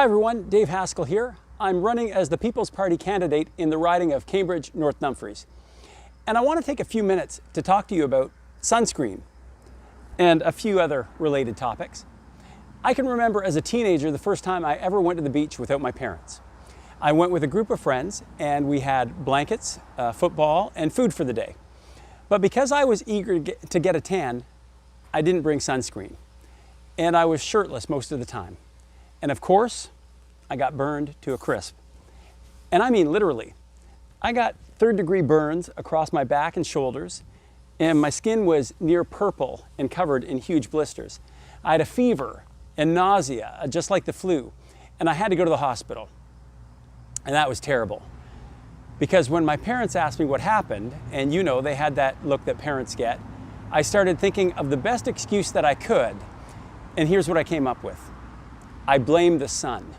Hi everyone, Dave Haskell here. I'm running as the People's Party candidate in the riding of Cambridge North Dumfries. And I want to take a few minutes to talk to you about sunscreen and a few other related topics. I can remember as a teenager the first time I ever went to the beach without my parents. I went with a group of friends and we had blankets, football, and food for the day. But because I was eager to get a tan, I didn't bring sunscreen. And I was shirtless most of the time. And of course, I got burned to a crisp. And I mean literally. I got third-degree burns across my back and shoulders, and my skin was near purple and covered in huge blisters. I had a fever and nausea, just like the flu, and I had to go to the hospital. And that was terrible. Because when my parents asked me what happened, and you know, they had that look that parents get, I started thinking of the best excuse that I could, and here's what I came up with. I blamed the sun.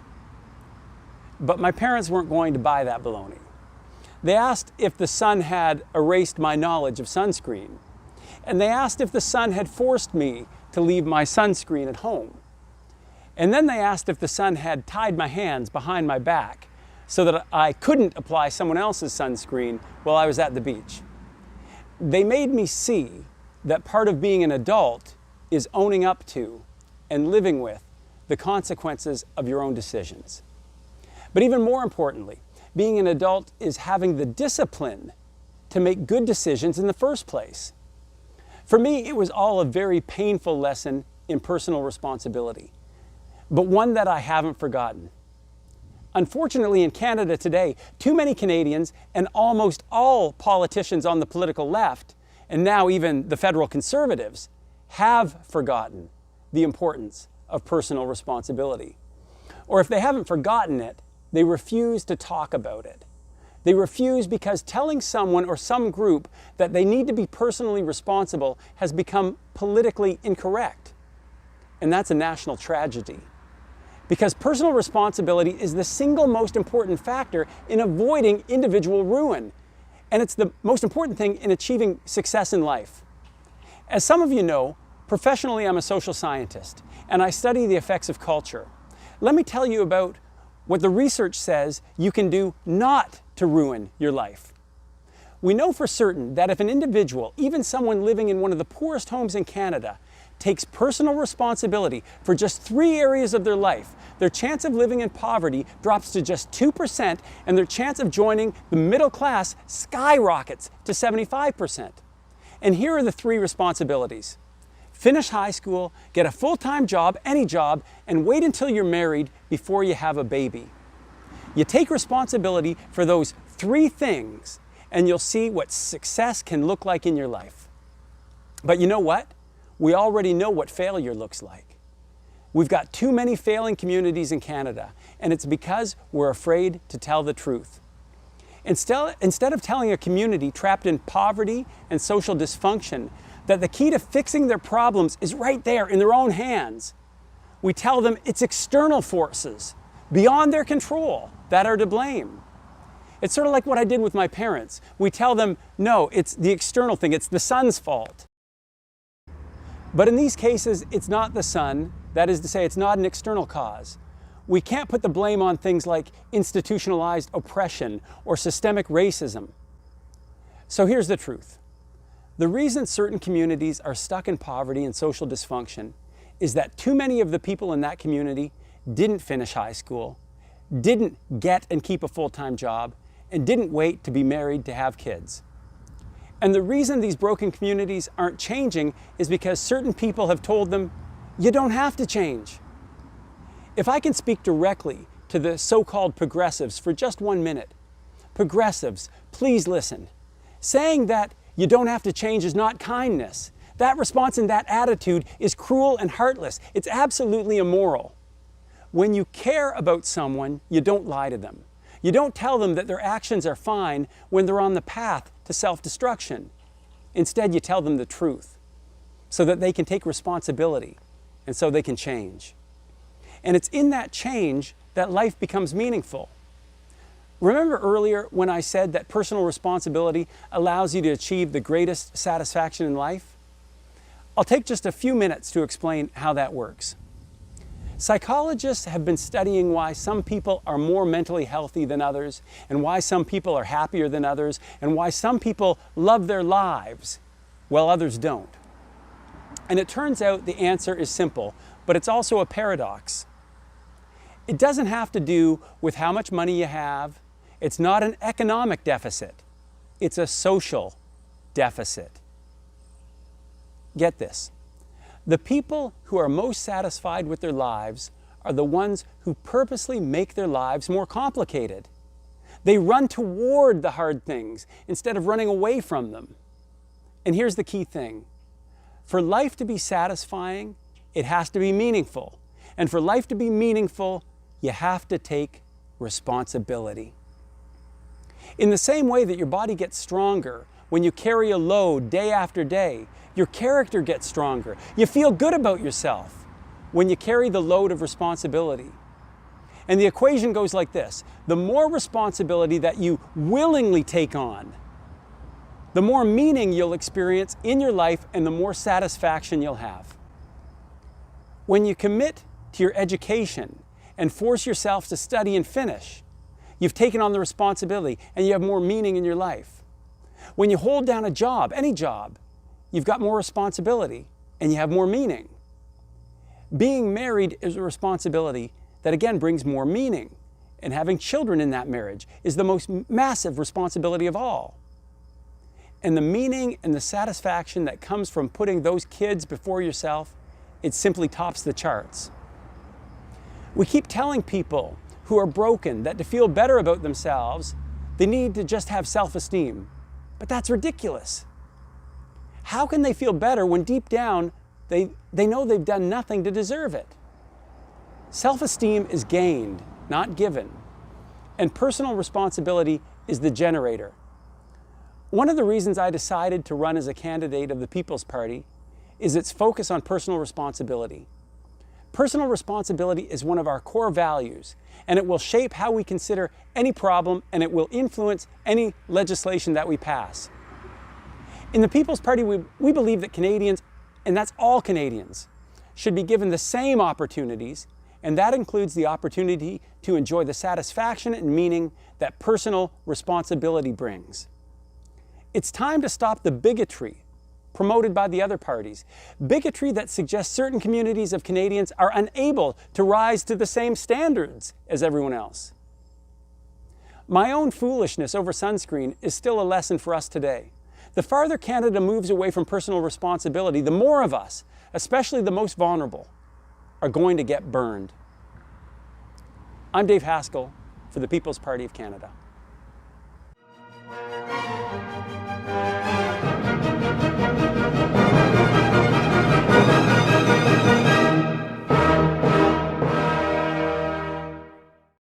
But my parents weren't going to buy that baloney. They asked if the sun had erased my knowledge of sunscreen. And they asked if the sun had forced me to leave my sunscreen at home. And then they asked if the sun had tied my hands behind my back so that I couldn't apply someone else's sunscreen while I was at the beach. They made me see that part of being an adult is owning up to and living with the consequences of your own decisions. But even more importantly, being an adult is having the discipline to make good decisions in the first place. For me, it was all a very painful lesson in personal responsibility, but one that I haven't forgotten. Unfortunately, in Canada today, too many Canadians and almost all politicians on the political left, and now even the federal Conservatives, have forgotten the importance of personal responsibility. Or if they haven't forgotten it, they refuse to talk about it. They refuse because telling someone or some group that they need to be personally responsible has become politically incorrect. And that's a national tragedy. Because personal responsibility is the single most important factor in avoiding individual ruin. And it's the most important thing in achieving success in life. As some of you know, professionally, I'm a social scientist, and I study the effects of culture. Let me tell you about what the research says you can do not to ruin your life. We know for certain that if an individual, even someone living in one of the poorest homes in Canada, takes personal responsibility for just 3 areas of their life, their chance of living in poverty drops to just 2%, and their chance of joining the middle class skyrockets to 75%. And here are the 3 responsibilities. Finish high school, get a full-time job, any job, and wait until you're married before you have a baby. You take responsibility for those 3 things, and you'll see what success can look like in your life. But you know what? We already know what failure looks like. We've got too many failing communities in Canada, and it's because we're afraid to tell the truth. Instead of telling a community trapped in poverty and social dysfunction that the key to fixing their problems is right there in their own hands, we tell them it's external forces beyond their control that are to blame. It's sort of like what I did with my parents. We tell them, no, it's the external thing, it's the sun's fault. But in these cases, it's not the sun, that is to say, it's not an external cause. We can't put the blame on things like institutionalized oppression or systemic racism. So here's the truth. The reason certain communities are stuck in poverty and social dysfunction is that too many of the people in that community didn't finish high school, didn't get and keep a full-time job, and didn't wait to be married to have kids. And the reason these broken communities aren't changing is because certain people have told them, you don't have to change. If I can speak directly to the so-called progressives for just 1 minute. Progressives, please listen. Saying that you don't have to change is not kindness. That response and that attitude is cruel and heartless. It's absolutely immoral. When you care about someone, you don't lie to them. You don't tell them that their actions are fine when they're on the path to self-destruction. Instead, you tell them the truth so that they can take responsibility and so they can change. And it's in that change that life becomes meaningful. Remember earlier when I said that personal responsibility allows you to achieve the greatest satisfaction in life? I'll take just a few minutes to explain how that works. Psychologists have been studying why some people are more mentally healthy than others, and why some people are happier than others, and why some people love their lives while others don't. And it turns out the answer is simple, but it's also a paradox. It doesn't have to do with how much money you have. It's not an economic deficit. It's a social deficit. Get this. The people who are most satisfied with their lives are the ones who purposely make their lives more complicated. They run toward the hard things instead of running away from them. And here's the key thing. For life to be satisfying, it has to be meaningful. And for life to be meaningful, you have to take responsibility. In the same way that your body gets stronger when you carry a load day after day, your character gets stronger. You feel good about yourself when you carry the load of responsibility. And the equation goes like this. The more responsibility that you willingly take on, the more meaning you'll experience in your life and the more satisfaction you'll have. When you commit to your education and force yourself to study and finish, you've taken on the responsibility and you have more meaning in your life. When you hold down a job, any job, you've got more responsibility and you have more meaning. Being married is a responsibility that again brings more meaning. And having children in that marriage is the most massive responsibility of all. And the meaning and the satisfaction that comes from putting those kids before yourself, it simply tops the charts. We keep telling people who are broken that to feel better about themselves, they need to just have self-esteem. But that's ridiculous. How can they feel better when deep down they know they've done nothing to deserve it? Self-esteem is gained, not given. And personal responsibility is the generator. One of the reasons I decided to run as a candidate of the People's Party is its focus on personal responsibility. Personal responsibility is one of our core values, and it will shape how we consider any problem, and it will influence any legislation that we pass. In the People's Party, we believe that Canadians, and that's all Canadians, should be given the same opportunities, and that includes the opportunity to enjoy the satisfaction and meaning that personal responsibility brings. It's time to stop the bigotry promoted by the other parties. Bigotry that suggests certain communities of Canadians are unable to rise to the same standards as everyone else. My own foolishness over sunscreen is still a lesson for us today. The farther Canada moves away from personal responsibility, the more of us, especially the most vulnerable, are going to get burned. I'm Dave Haskell for the People's Party of Canada.